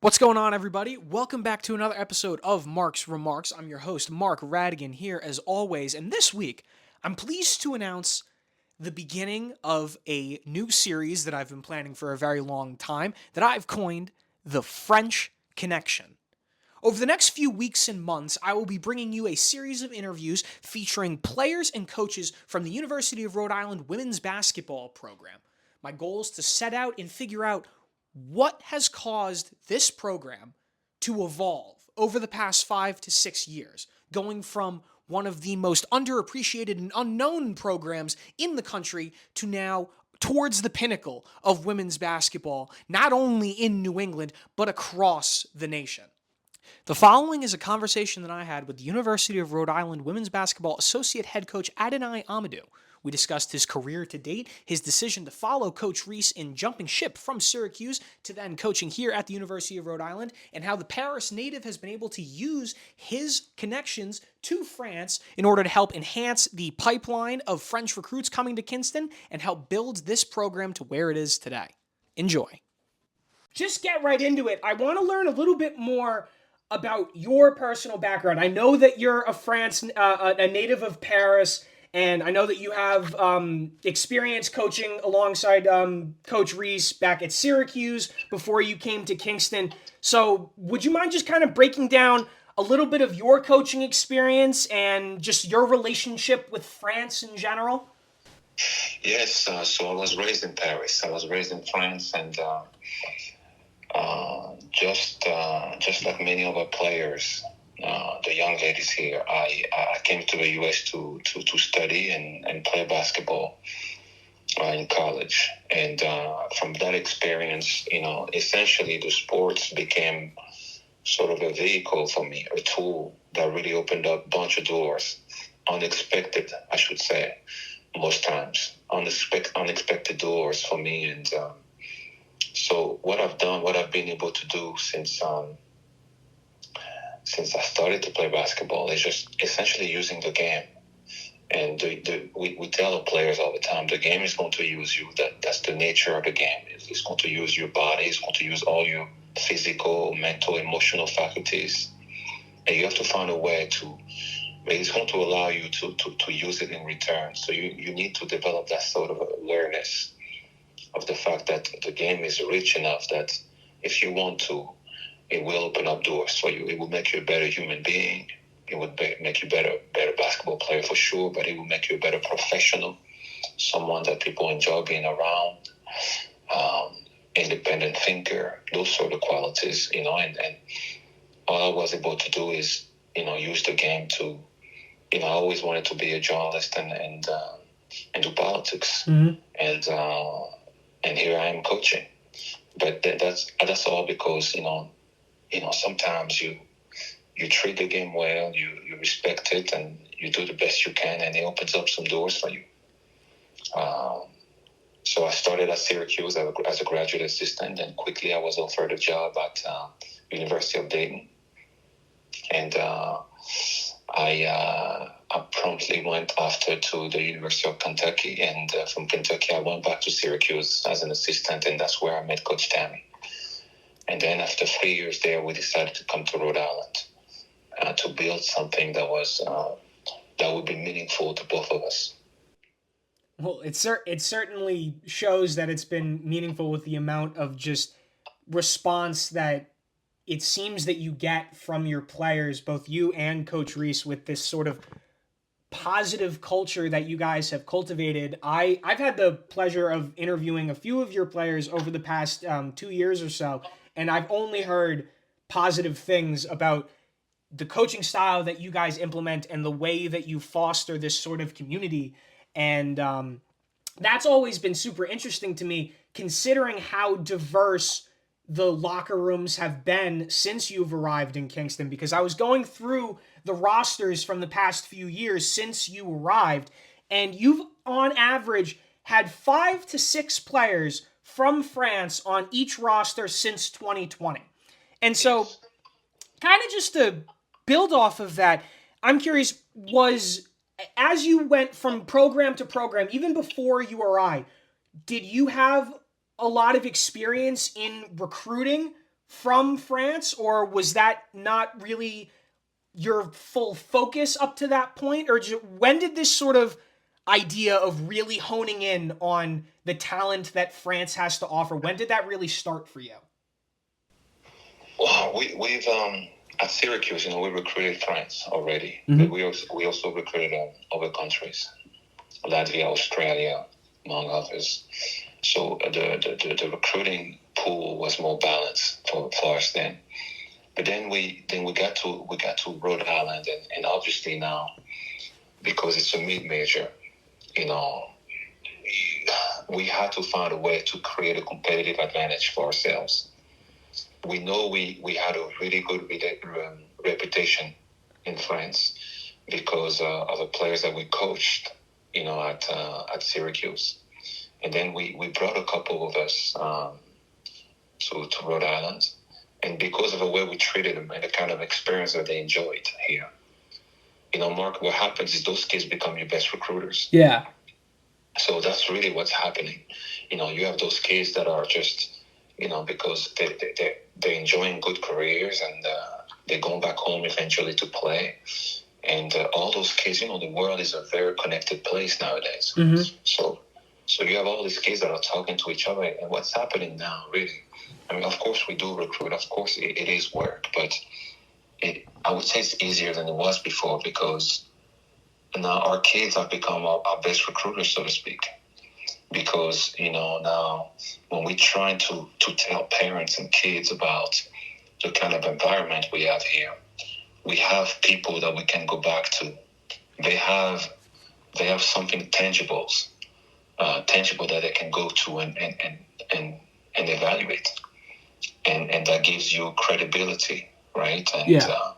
What's going on, everybody? Welcome back to another episode of Mark's Remarks. I'm your host, Mark Radigan, here as always. And this week, I'm pleased to announce the beginning of a new series that I've been planning for a very long time that I've coined the French Connection. Over the next few weeks and months, I will be bringing you a series of interviews featuring players and coaches from the University of Rhode Island women's basketball program. My goal is to set out and figure out what has caused this program to evolve over the past 5 to 6 years, going from one of the most underappreciated and unknown programs in the country to now towards the pinnacle of women's basketball, not only in New England, but across the nation. The following is a conversation that I had with the University of Rhode Island women's basketball associate head coach Adeniyi Amadou. We discussed his career to date, his decision to follow Coach Reiss in jumping ship from Syracuse to then coaching here at the University of Rhode Island, and how the Paris native has been able to use his connections to France in order to help enhance the pipeline of French recruits coming to Kinston and help build this program to where it is today. Enjoy. Just get right into it. I want to learn a little bit more about your personal background. I know that you're a native of Paris, and I know that you have experience coaching alongside Coach Reiss back at Syracuse before you came to Kingston. So would you mind just kind of breaking down a little bit of your coaching experience and just your relationship with France in general? Yes, so I was raised in Paris. I was raised in France, and just like many other players, the young ladies here, I came to the U.S. to study and play basketball in college. And from that experience, essentially the sports became sort of a vehicle for me, a tool that really opened up a bunch of doors. Unexpected, I should say, most times. Unexpected doors for me. And so what I've been able to do since I started to play basketball is just essentially using the game. And we tell the players all the time, the game is going to use you. That's the nature of the game. It's going to use your body. It's going to use all your physical, mental, emotional faculties. And you have to find a way it's going to allow you to use it in return. So you need to develop that sort of awareness of the fact that the game is rich enough that if you want to, it will open up doors for you. It will make you a better human being. It would make you better basketball player for sure, but it will make you a better professional, someone that people enjoy being around, independent thinker, those sort of qualities, and all I was able to do is, use the game to, I always wanted to be a journalist and do politics. Mm-hmm. And here I am coaching. But that's all because, sometimes you treat the game well, you respect it, and you do the best you can, and it opens up some doors for you. So I started at Syracuse as a graduate assistant, and quickly I was offered a job at University of Dayton. And I promptly went after to the University of Kentucky, and from Kentucky I went back to Syracuse as an assistant, and that's where I met Coach Tammi. And then after 3 years there, we decided to come to Rhode Island to build something that would be meaningful to both of us. Well, it certainly shows that it's been meaningful with the amount of just response that it seems that you get from your players, both you and Coach Reiss, with this sort of positive culture that you guys have cultivated. I've had the pleasure of interviewing a few of your players over the past 2 years or so, and I've only heard positive things about the coaching style that you guys implement and the way that you foster this sort of community. And that's always been super interesting to me, considering how diverse the locker rooms have been since you've arrived in Kingston, because I was going through the rosters from the past few years since you arrived, and you've on average had 5 to 6 players from France on each roster since 2020. And so kind of just to build off of that, I'm curious, as you went from program to program, even before you arrived, did you have a lot of experience in recruiting from France, or was that not really your full focus up to that point? Or when did this sort of idea of really honing in on the talent that France has to offer, when did that really start for you? Well, we've at Syracuse, we recruited France already, Mm-hmm. but we also recruited other countries, Latvia, Australia, among others. So the recruiting pool was more balanced for us then. But then we got to Rhode Island, and obviously now, because it's a mid-major, we had to find a way to create a competitive advantage for ourselves. We know we had a really good reputation in France because of the players that we coached, at Syracuse. And then we brought a couple of us to Rhode Island. And because of the way we treated them and the kind of experience that they enjoyed here, Mark, what happens is those kids become your best recruiters. Yeah. So that's really what's happening. You have those kids that are just, because they're enjoying good careers and they're going back home eventually to play. And all those kids, the world is a very connected place nowadays. Mm-hmm. So you have all these kids that are talking to each other. And what's happening now, really, of course we do recruit. Of course it is work. But I would say it's easier than it was before because now our kids have become our best recruiters, so to speak. Because, now when we're trying to tell parents and kids about the kind of environment we have here, we have people that we can go back to. They have something tangible that they can go to and evaluate. And that gives you credibility, right? And yeah.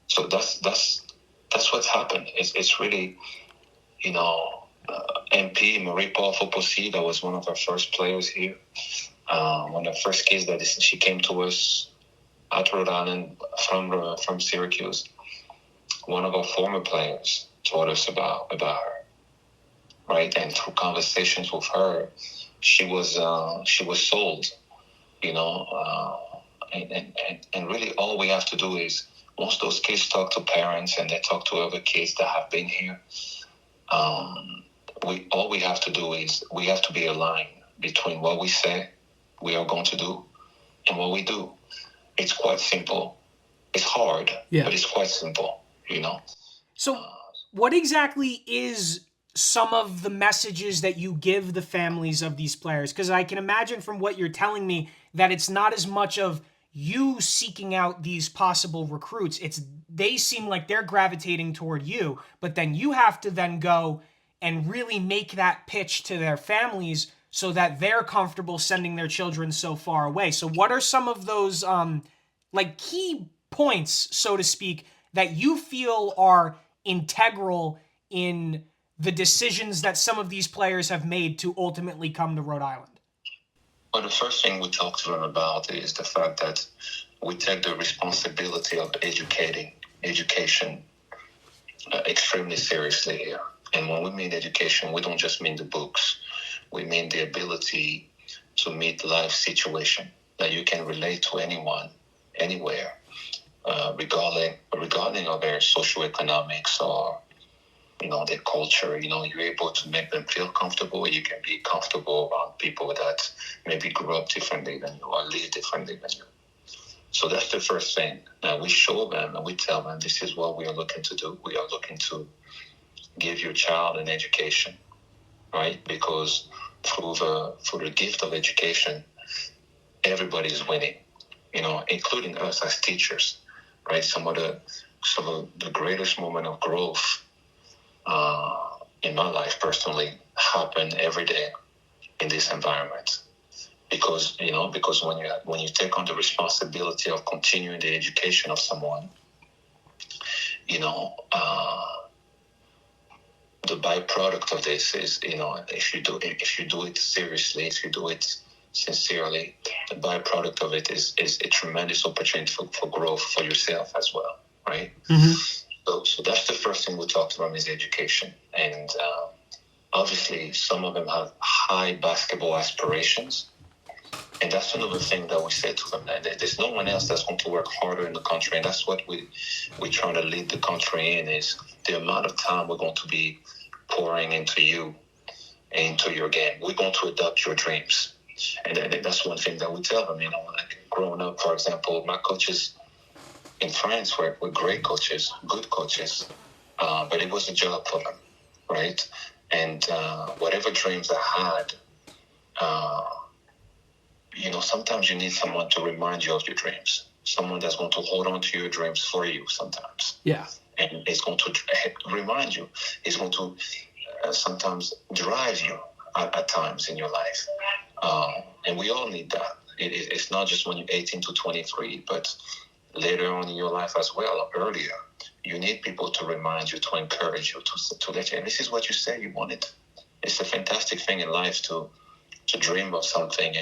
So that's what's happened. It's really, MP, Marie-Paul Foposi, that was one of our first players here. One of the first kids that she came to us at Rhode Island from Syracuse. One of our former players taught us about her, right? And through conversations with her, she was sold, and really all we have to do is, once those kids talk to parents and they talk to other kids that have been here, all we have to do is we have to be aligned between what we say we are going to do and what we do. It's quite simple. It's hard, but it's quite simple, So what exactly is some of the messages that you give the families of these players? Because I can imagine from what you're telling me that it's not as much of you seeking out these possible recruits. They seem like they're gravitating toward you, but then you have to then go and really make that pitch to their families so that they're comfortable sending their children so far away. So what are some of those key points, so to speak, that you feel are integral in the decisions that some of these players have made to ultimately come to Rhode Island? Well, the first thing we talk to them about is the fact that we take the responsibility of education extremely seriously here. And when we mean education, we don't just mean the books. We mean the ability to meet life situation that you can relate to anyone, anywhere, regarding of their socioeconomics or, their culture. You're able to make them feel comfortable. You can be comfortable around people that maybe grew up differently than you or live differently than you. So that's the first thing. Now we show them and we tell them this is what we are looking to do. We are looking to give your child an education, right? Because through the gift of education, everybody's winning, including us as teachers, right? Some of the greatest moment of growth in my life personally happen every day in this environment. Because when you take on the responsibility of continuing the education of someone, the byproduct of this is, if you do it seriously, if you do it sincerely, the byproduct of it is a tremendous opportunity for growth for yourself as well, right? Mm-hmm. So that's the first thing we talk to them is education. And obviously some of them have high basketball aspirations. And that's another thing that we say to them. That there's no one else that's going to work harder in the country. And that's what we're trying to lead the country in, is the amount of time we're going to be pouring into you and into your game. We're going to adopt your dreams. And that's one thing that we tell them, like growing up, for example, my coaches in France were great coaches, good coaches, but it was a job for them, right? And whatever dreams I had, sometimes you need someone to remind you of your dreams, someone that's going to hold on to your dreams for you sometimes. Yeah. And it's going to remind you. It's going to sometimes drive you at times in your life. And we all need that. It's not just when you're 18 to 23, but later on in your life as well, or earlier. You need people to remind you, to encourage you, to let you. And this is what you say you wanted. It's a fantastic thing in life to dream of something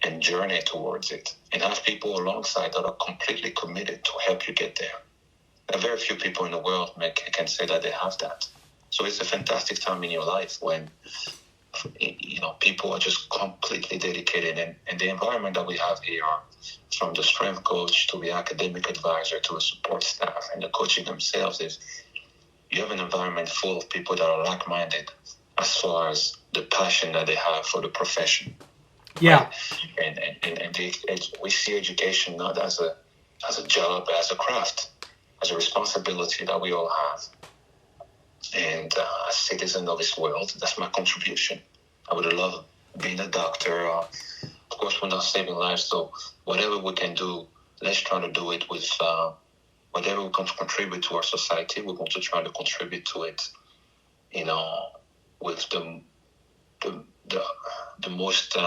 and journey towards it, and have people alongside that are completely committed to help you get there. There are very few people in the world can say that they have that. So it's a fantastic time in your life when people are just completely dedicated, and the environment that we have here, from the strength coach to the academic advisor to the support staff and the coaching themselves, is you have an environment full of people that are like-minded as far as the passion that they have for the profession. Yeah. Right? And we see education not as a job, but as a craft, as a responsibility that we all have. And as citizen of this world, that's my contribution. I would love being a doctor. Of course, we're not saving lives, so whatever we can do, let's try to do it with whatever we can contribute to our society. We're going to try to contribute to it, with the most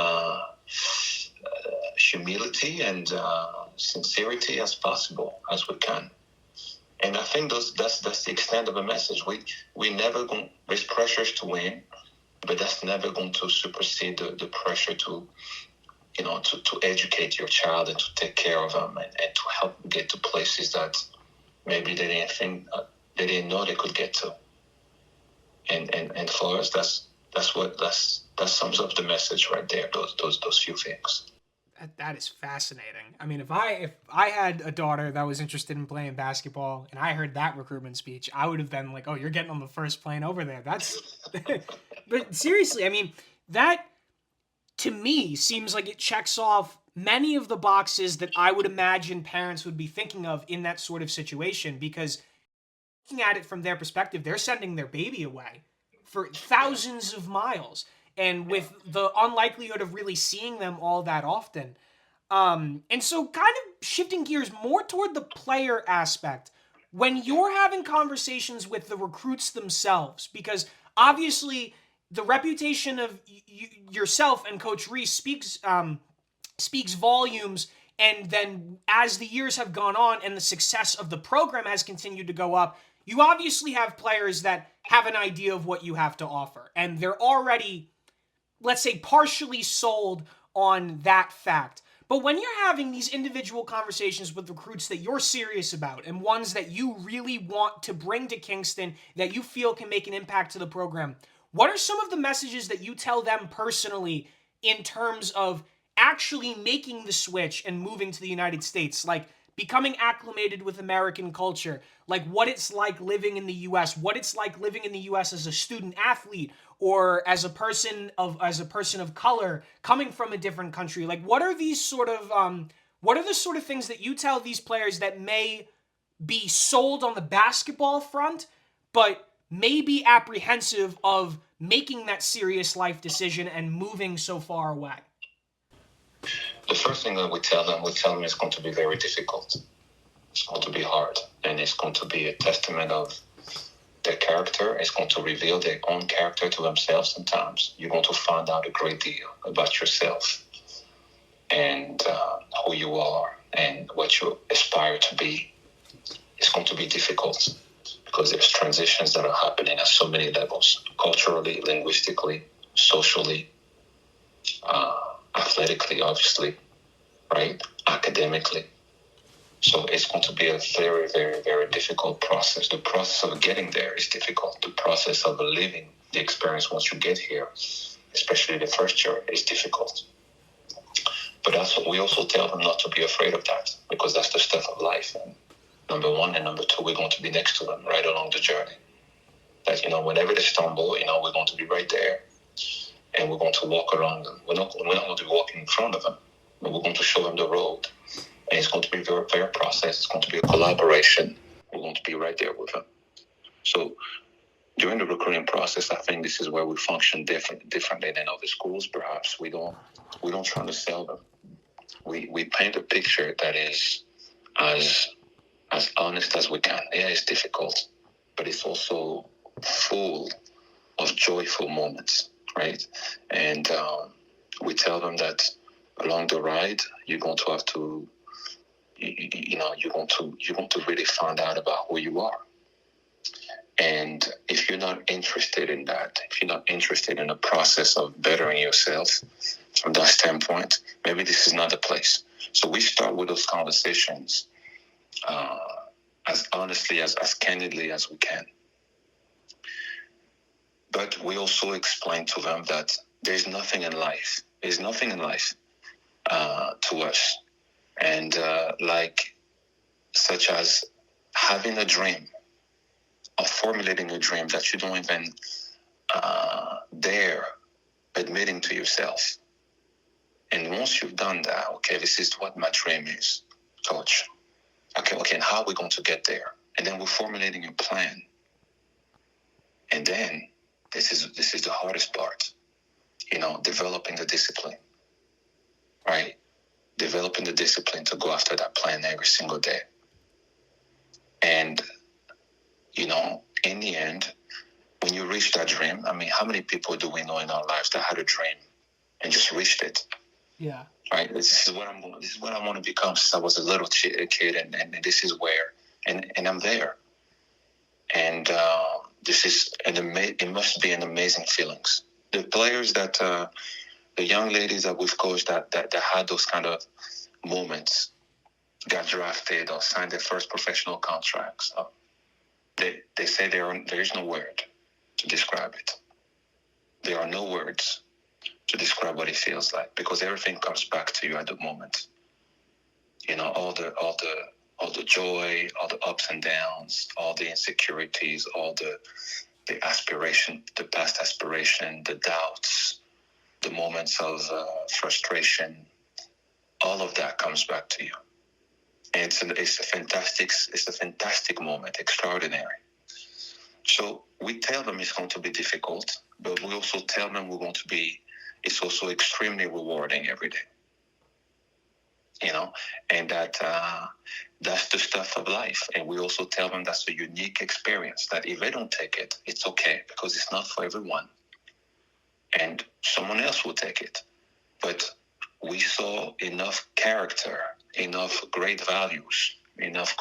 humility and sincerity as possible as we can. And I think that's the extent of the message. We never going. There's pressures to win, but that's never going to supersede the pressure to educate your child and to take care of them and to help them get to places that maybe they didn't think they didn't know they could get to. And for us, that sums up the message right there. Those few things. That is fascinating. I mean, if I had a daughter that was interested in playing basketball and I heard that recruitment speech, I would have been like, "Oh, you're getting on the first plane over there." That's But seriously, I mean, that to me seems like it checks off many of the boxes that I would imagine parents would be thinking of in that sort of situation, because looking at it from their perspective, they're sending their baby away for thousands of miles, and with the unlikelihood of really seeing them all that often. And so kind of shifting gears more toward the player aspect, when you're having conversations with the recruits themselves, because obviously the reputation of yourself and Coach Reiss speaks volumes, and then as the years have gone on and the success of the program has continued to go up, you obviously have players that have an idea of what you have to offer, and they're already, let's say, partially sold on that fact. But when you're having these individual conversations with recruits that you're serious about and ones that you really want to bring to Kingston, that you feel can make an impact to the program, what are some of the messages that you tell them personally in terms of actually making the switch and moving to the United States? Like becoming acclimated with American culture, like what it's like living in the U.S., what it's like living in the U.S. as a student athlete or as a person of color coming from a different country. Like what are these sort of what are the sort of things that you tell these players that may be sold on the basketball front, but may be apprehensive of making that serious life decision and moving so far away? The first thing that we tell them it's going to be very difficult. It's going to be hard, and it's going to be a testament of their character. It's going to reveal their own character to themselves sometimes. You're going to find out a great deal about yourself and who you are and what you aspire to be. It's going to be difficult because there's transitions that are happening at so many levels, culturally, linguistically, socially, athletically, obviously, right? Academically. So it's going to be a very, very, very difficult process. The process of getting there is difficult. The process of living the experience once you get here, especially the first year, is difficult. But we also tell them not to be afraid of that, because that's the stuff of life. And number one, and number two, we're going to be next to them right along the journey. That, whenever they stumble, we're going to be right there, and we're going to walk around them. We're not going to be walking in front of them, but we're going to show them the road. And it's going to be a very fair process. It's going to be a collaboration. We're going to be right there with them. So during the recruiting process, I think this is where we function differently than other schools. Perhaps we don't try to sell them. We paint a picture that is as honest as we can. Yeah, it's difficult, but it's also full of joyful moments, right? And we tell them that along the ride, you're going to have to, you're going to really find out about who you are. And if you're not interested in that, if you're not interested in the process of bettering yourself from that standpoint, maybe this is not the place. So we start with those conversations as honestly, as candidly as we can. But we also explain to them that there's nothing in life. There's nothing in life to us. And such as having a dream, or formulating a dream that you don't even dare admitting to yourself. And once you've done that, okay, this is what my dream is, coach. Okay, and how are we going to get there? And then we're formulating a plan. And then this is the hardest part, developing the discipline, right? Developing the discipline to go after that plan every single day. And in the end, when you reach that dream, how many people do we know in our lives that had a dream and just reached it? Yeah. Right. This is what I want to become since I was a little kid, and this is where, and I'm there. And this is it must be an amazing feelings. The players that, the young ladies that we've coached that had those kind of moments, got drafted or signed their first professional contracts. They say there is no word to describe it. There are no words to describe what it feels like, because everything comes back to you at the moment. All the joy, all the ups and downs, all the insecurities, all the aspiration, the past aspiration, the doubts, the moments of frustration. All of that comes back to you. And it's a fantastic moment, extraordinary. So we tell them it's going to be difficult, but we also tell them it's also extremely rewarding every day. And that's the stuff of life. And we also tell them that's a unique experience, that if they don't take it, it's okay, because it's not for everyone. And someone else will take it. But we saw enough character, enough great values, enough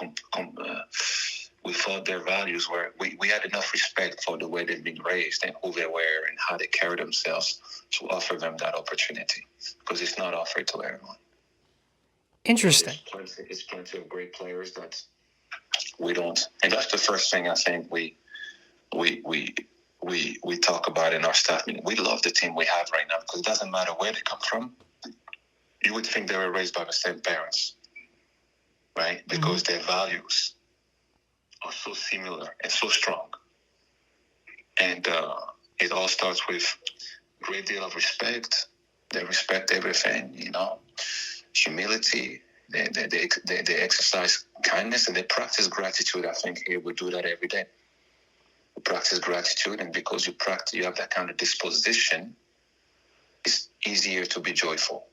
we thought their values were, we had enough respect for the way they've been raised and who they were and how they carry themselves to offer them that opportunity, because it's not offered to everyone. Interesting. It's plenty of great players that we don't, and that's the first thing I think we talk about in our staff meeting. We love the team we have right now, because it doesn't matter where they come from. You would think they were raised by the same parents, right? Because their values are so similar and so strong. And it all starts with a great deal of respect. They respect everything, humility. They exercise kindness, and they practice gratitude. I think here we do that every day. We practice gratitude, and because you have that kind of disposition, it's easier to be joyful.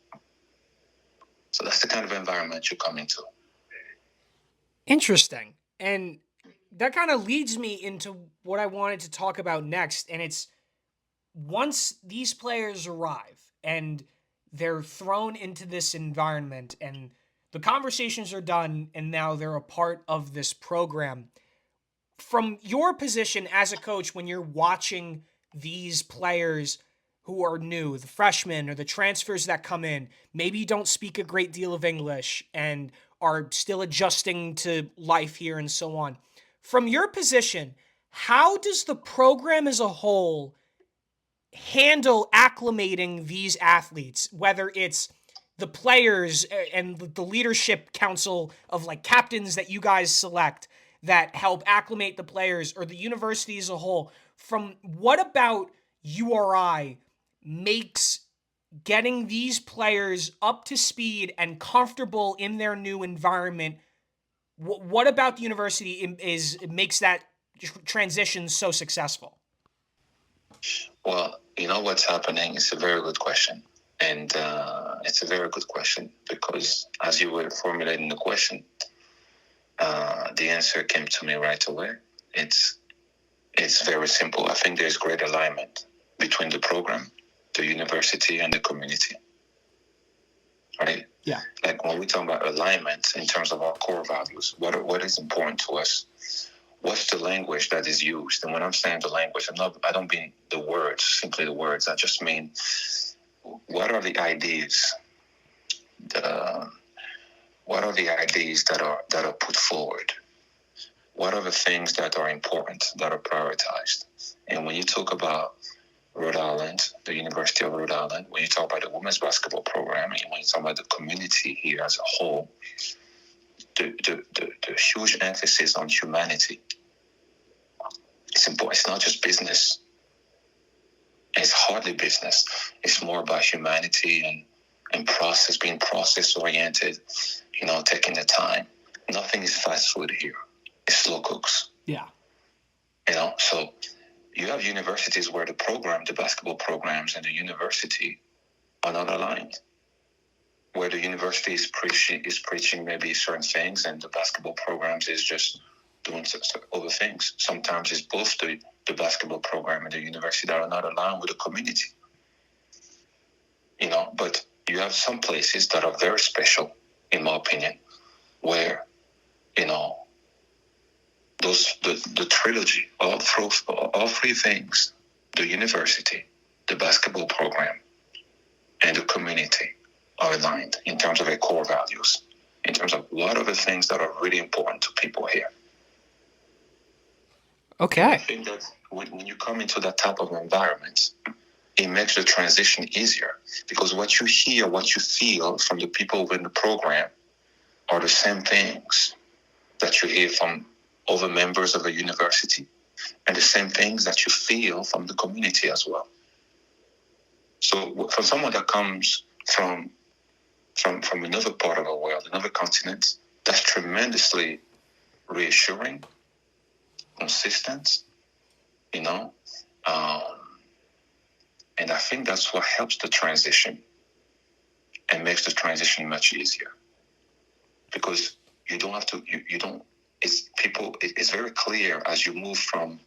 So that's the kind of environment you come into. Interesting. And that kind of leads me into what I wanted to talk about next. And it's, once these players arrive and they're thrown into this environment and the conversations are done and now they're a part of this program, from your position as a coach, when you're watching these players who are new, the freshmen or the transfers that come in, maybe don't speak a great deal of English and are still adjusting to life here and so on. From your position, how does the program as a whole handle acclimating these athletes, whether it's the players and the leadership council of like captains that you guys select that help acclimate the players, or the university as a whole, from what about URI makes getting these players up to speed and comfortable in their new environment? What about the university is makes that transition so successful? Well, you know what's happening? It's a very good question. And it's a very good question because as you were formulating the question, the answer came to me right away. It's very simple. I think there's great alignment between the program, the university, and the community. Right? Yeah. Like when we talk about alignment in terms of our core values, what is important to us? What's the language that is used? And when I'm saying the language, I don't mean the words, simply the words. I just mean, what are the ideas? What are the ideas that are put forward? What are the things that are important, that are prioritized? And when you talk about Rhode Island, the University of Rhode Island, when you talk about the women's basketball program, and when you talk about the community here as a whole, the huge emphasis on humanity. It's important. It's not just business. It's hardly business. It's more about humanity and process, being process oriented, taking the time. Nothing is fast food here. It's slow cooks. Yeah. So you have universities where the basketball programs and the university are not aligned. Where the university is preaching maybe certain things, and the basketball programs is just doing other things. Sometimes it's both the basketball program and the university that are not aligned with the community. But you have some places that are very special, in my opinion, where, the trilogy, all three things, the university, the basketball program, and the community are aligned in terms of their core values, in terms of what are the things that are really important to people here. Okay. I think that when you come into that type of environment, it makes the transition easier, because what you hear, what you feel from the people within the program are the same things that you hear from other members of a university, and the same things that you feel from the community as well. So for someone that comes from another part of the world, another continent, that's tremendously reassuring, consistent, and I think that's what helps the transition and makes the transition much easier, because you don't have to, it's very clear as you move from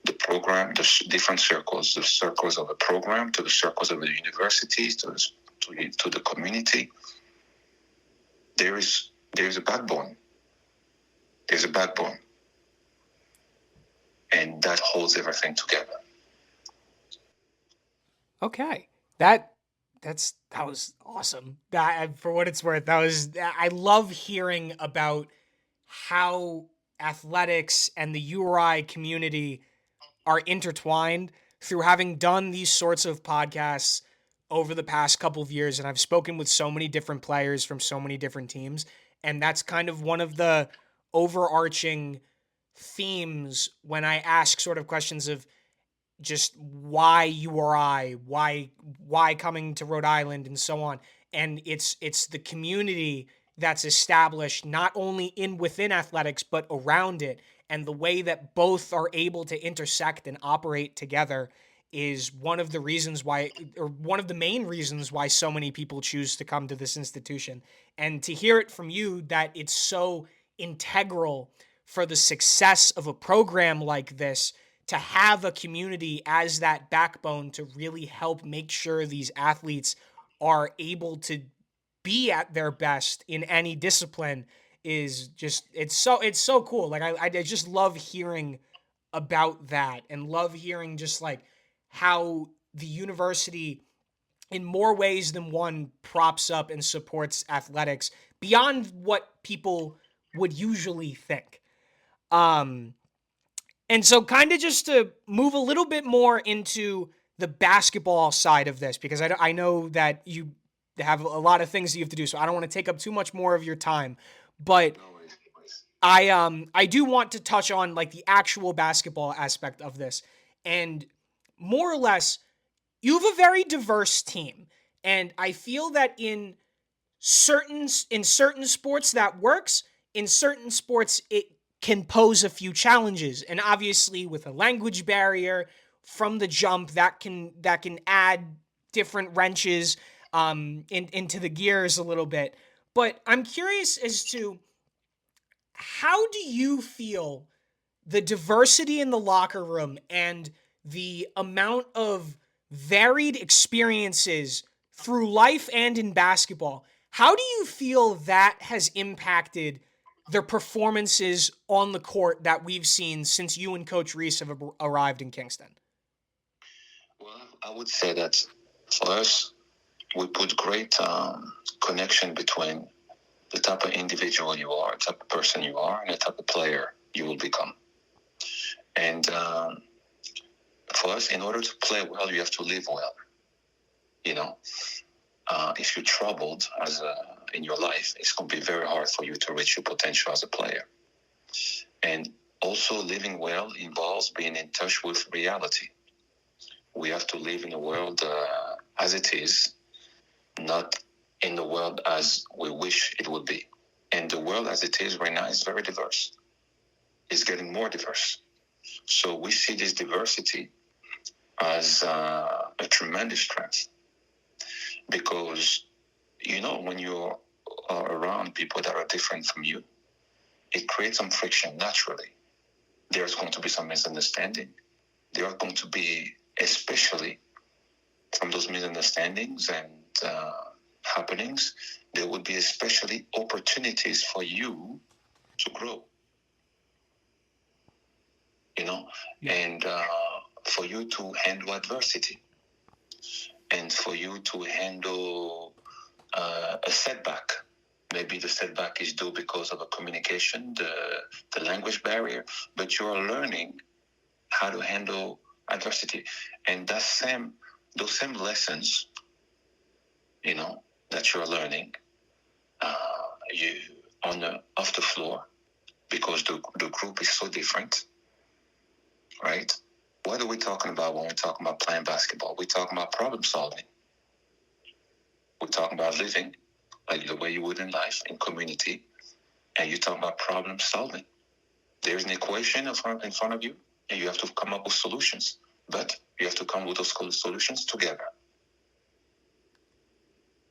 the program, the different circles, the circles of the program, to the circles of the universities, to the community. There's a backbone. There's a backbone. And that holds everything together. Okay. That was awesome. That, for what it's worth, I love hearing about how athletics and the URI community are intertwined through having done these sorts of podcasts over the past couple of years. And I've spoken with so many different players from so many different teams. And that's kind of one of the overarching themes when I ask sort of questions of just why URI, why coming to Rhode Island, and so on. And it's the community that's established not only within athletics but around it, and the way that both are able to intersect and operate together is one of the reasons why, or one of the main reasons why, so many people choose to come to this institution. And to hear it from you that it's so integral for the success of a program like this to have a community as that backbone to really help make sure these athletes are able to be at their best in any discipline is just, it's so cool. Like I just love hearing about that, and love hearing just like how the university in more ways than one props up and supports athletics beyond what people would usually think. And so kind of just to move a little bit more into the basketball side of this, because I know that you have a lot of things that you have to do, so I don't want to take up too much more of your time. But I do want to touch on like the actual basketball aspect of this. And more or less, you have a very diverse team. And I feel that in certain sports that works, in certain sports it can pose a few challenges. And obviously with a language barrier from the jump, that can add different wrenches into the gears a little bit. But I'm curious as to how do you feel the diversity in the locker room and the amount of varied experiences through life and in basketball, how do you feel that has impacted their performances on the court that we've seen since you and Coach Reiss have arrived in Kingston? Well, I would say that for us, we put great connection between the type of individual you are, the type of person you are, and the type of player you will become. And for us, in order to play well, you have to live well. You know, if you're troubled in your life, it's going to be very hard for you to reach your potential as a player. And also, living well involves being in touch with reality. We have to live in the world as it is, not in the world as we wish it would be. And the world as it is right now is very diverse. It's getting more diverse. So we see this diversity as a tremendous strength. Because, when you're around people that are different from you, it creates some friction naturally. There's going to be some misunderstanding. There are going to be, especially from those misunderstandings and happenings, there would be especially opportunities for you to grow. And for you to handle adversity, and for you to handle a setback. Maybe the setback is due because of a communication, the language barrier, but you are learning how to handle adversity. And those same lessons, that you're learning, you off the floor, because the group is so different, right? What are we talking about when we're talking about playing basketball? We're talking about problem solving. We're talking about living like the way you would in life, in community, and you're talking about problem solving. There's an equation in front of you, and you have to come up with solutions. But you have to come with those solutions together.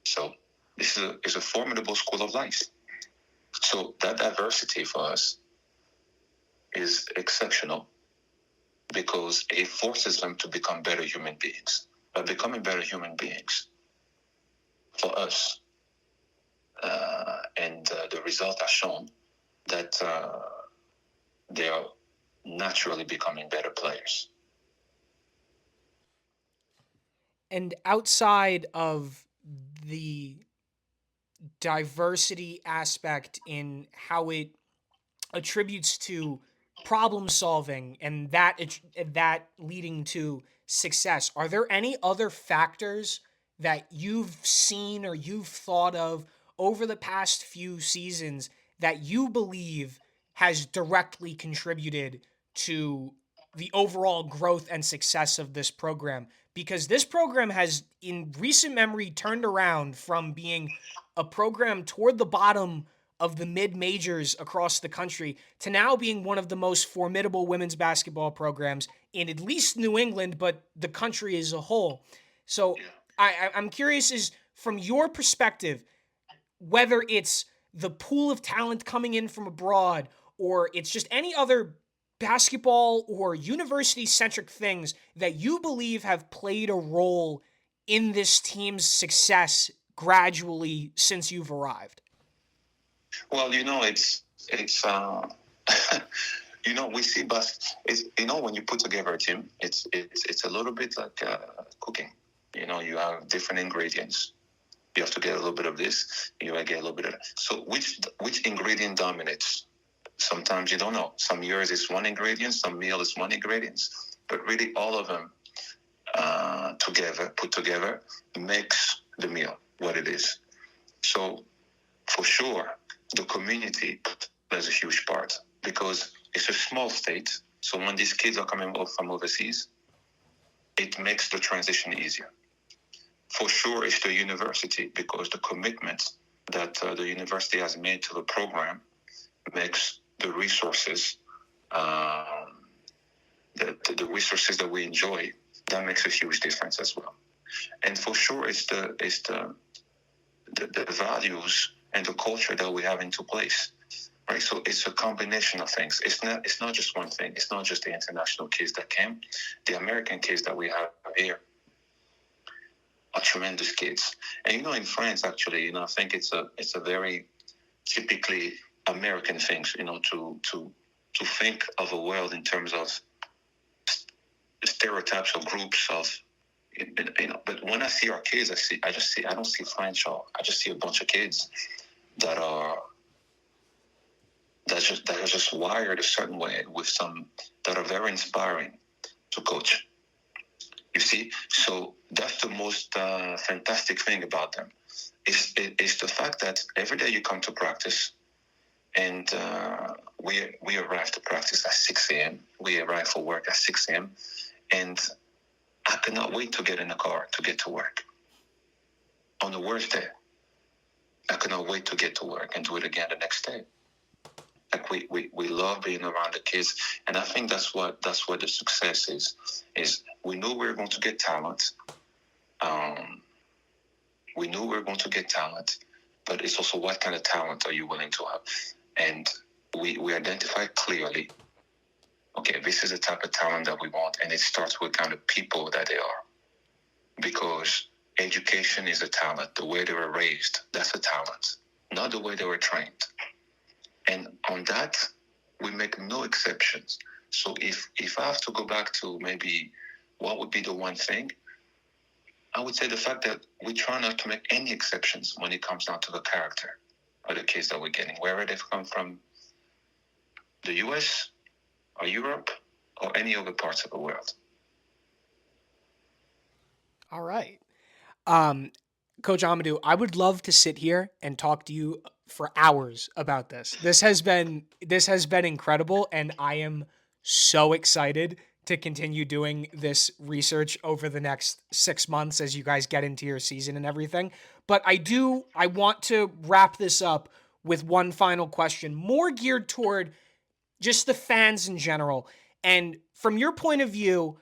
So this is a formidable school of life. So that diversity for us is exceptional, because it forces them to become better human beings. By becoming better human beings, for us, and the result has shown that they are naturally becoming better players. And outside of the diversity aspect in how it attributes to problem solving and that leading to success, are there any other factors that you've seen or you've thought of over the past few seasons that you believe has directly contributed to the overall growth and success of this program? Because this program has, in recent memory, turned around from being a program toward the bottom of the mid-majors across the country to now being one of the most formidable women's basketball programs in at least New England, but the country as a whole. So I'm curious, is from your perspective, whether it's the pool of talent coming in from abroad or it's just any other basketball or university-centric things that you believe have played a role in this team's success gradually since you've arrived? Well, it's we see when you put together a team, it's a little bit like cooking. You have different ingredients. You have to get a little bit of this. You get a little bit of that. So which ingredient dominates? Sometimes you don't know. Some years it's one ingredient, some meal is one ingredient, but really all of them put together makes the meal, what it is. So for sure, the community plays a huge part because it's a small state. So when these kids are coming from overseas, it makes the transition easier. For sure, it's the university because the commitment that the university has made to the program makes the resources, the resources that we enjoy, that makes a huge difference as well. And for sure, it's the values and the culture that we have into place, right? So it's a combination of things. It's not just one thing. It's not just the international kids that came. The American kids that we have here are tremendous kids. And in France, actually, I think it's a very typically American thing, to think of a world in terms of stereotypes or groups of. But when I see our kids, I don't see French. I just see a bunch of kids that are just wired a certain way with some that are very inspiring to coach. You see, so that's the most fantastic thing about them. Is the fact that every day you come to practice, and we arrive to practice at 6 a.m. We arrive for work at 6 a.m. and I cannot wait to get in the car to get to work. On the worst day, I cannot wait to get to work and do it again the next day. Like we love being around the kids, and I think that's what the success is we know we're going to get talent. We know we're going to get talent, but it's also what kind of talent are you willing to have? And we identify clearly, okay, this is the type of talent that we want, and it starts with kind of people that they are. Because education is a talent. The way they were raised, that's a talent, not the way they were trained. And on that, we make no exceptions. So if I have to go back to maybe what would be the one thing, I would say the fact that we try not to make any exceptions when it comes down to the character of the kids that we're getting, wherever they've come from, the US or Europe or any other parts of the world. All right. Coach Amadou, I would love to sit here and talk to you for hours about this. This has been incredible, and I am so excited to continue doing this research over the next 6 months as you guys get into your season and everything. But I want to wrap this up with one final question, more geared toward just the fans in general. And from your point of view,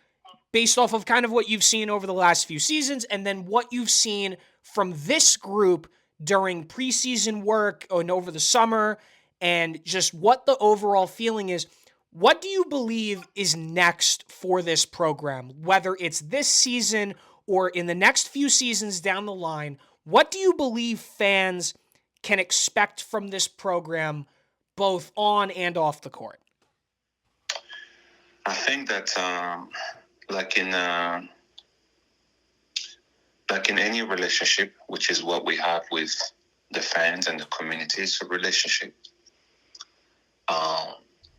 based off of kind of what you've seen over the last few seasons, and then what you've seen from this group during preseason work and over the summer, and just what the overall feeling is, what do you believe is next for this program? Whether it's this season or in the next few seasons down the line, what do you believe fans can expect from this program, both on and off the court? I think that like in any relationship, which is what we have with the fans and the community, it's a relationship.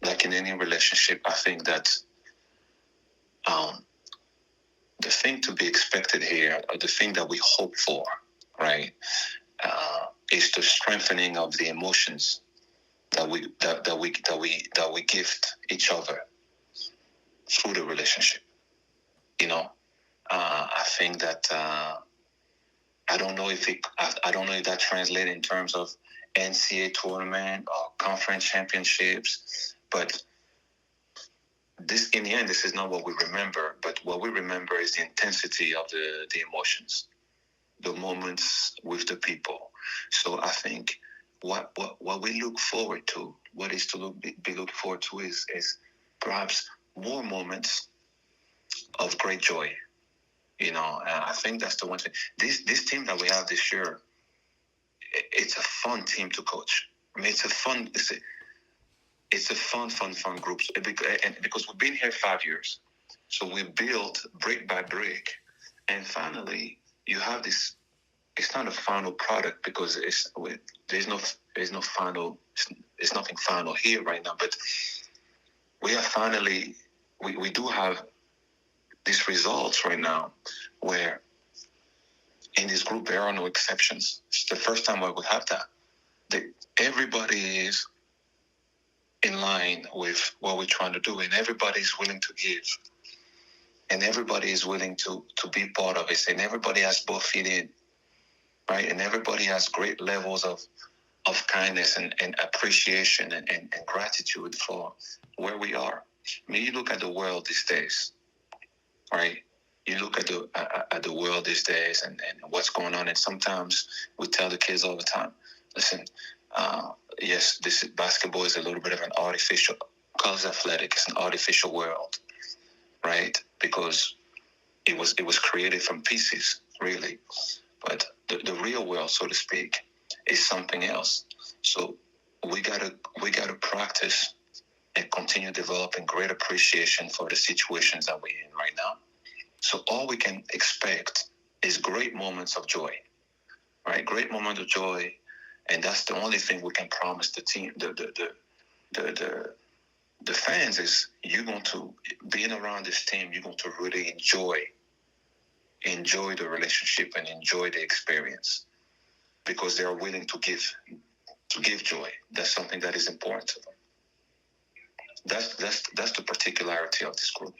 Like in any relationship, I think that the thing to be expected here, or the thing that we hope for, right, is the strengthening of the emotions that we gift each other through the relationship. I think that I don't know if that translates in terms of NCAA tournament or conference championships, but this, in the end, this is not what we remember. But what we remember is the intensity of the emotions, the moments with the people. So I think what we look forward to, what is to be looked forward to, is perhaps more moments of great joy. I think that's the one thing. This team that we have this year, it's a fun team to coach. I mean, it's a fun group, because we've been here 5 years, so we built brick by brick, and finally you have this. It's not a final product because there's no final. It's nothing final here right now, but we are finally. We do have these results right now where In this group, there are no exceptions. It's the first time where we have that. Everybody is in line with what we're trying to do, and everybody is willing to give, and everybody is willing to be part of it, and everybody has both feet in, right? And everybody has great levels of kindness and appreciation and gratitude for where we are. I mean, you look at the world these days, right? You look at the world these days and what's going on, and sometimes we tell the kids all the time, listen, yes, basketball is a little bit of an artificial, college athletic is an artificial world, right? Because it was created from pieces, really. But the real world, so to speak, is something else. So we gotta practice and continue developing great appreciation for the situations that we're in right now. So all we can expect is great moments of joy, right? Great moments of joy, and that's the only thing we can promise the team, the fans, is you're going to, being around this team, you're going to really enjoy the relationship and enjoy the experience, because they are willing to give joy. That's something that is important to them. That's the particularity of this group.